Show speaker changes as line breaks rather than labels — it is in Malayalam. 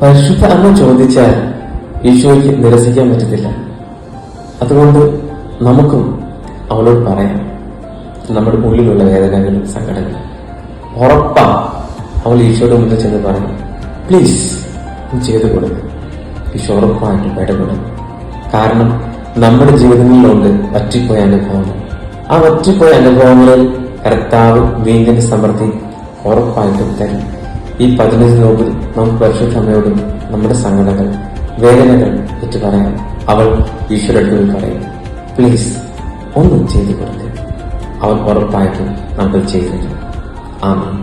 പരിശുദ്ധ അമ്മ ചോദിച്ചാൽ ഈശോയ്ക്ക് നിരസിക്കാൻ പറ്റത്തില്ല. അതുകൊണ്ട് നമുക്കും അവളോട് പറയാം നമ്മുടെ ഉള്ളിലുള്ള വേദനകളും സങ്കടങ്ങളും. ഉറപ്പാ അവൾ ഈശോയുടെ മുന്നിൽ ചെന്ന് പറയും, പ്ലീസ് ചെയ്തു കൊടുക്കും. ഈശോ ഉറപ്പായിട്ടും ഇടപെടും. കാരണം നമ്മുടെ ജീവിതങ്ങളിലുണ്ട് വറ്റിപ്പോയ അനുഭവങ്ങൾ. ആ വറ്റിപ്പോയ അനുഭവങ്ങളിൽ കർത്താവ് വീഞ്ഞിന്റെ സമൃദ്ധി ഉറപ്പായിട്ടും തരും. ഈ 15 നോമ്പിൽ നമുക്ക് പരിശുദ്ധ അമ്മയോടും നമ്മുടെ സങ്കടങ്ങൾ, വേദനകൾ ഏറ്റ് പറയാം. അവൾ ഈശ്വരടുത്ത് പറയും, പ്ലീസ് ഒന്ന് ചെയ്തു കൊടുക്കുക. അവൻ ഉറപ്പായിട്ടും നമ്മൾ ചെയ്തു തരും. ആമേൻ.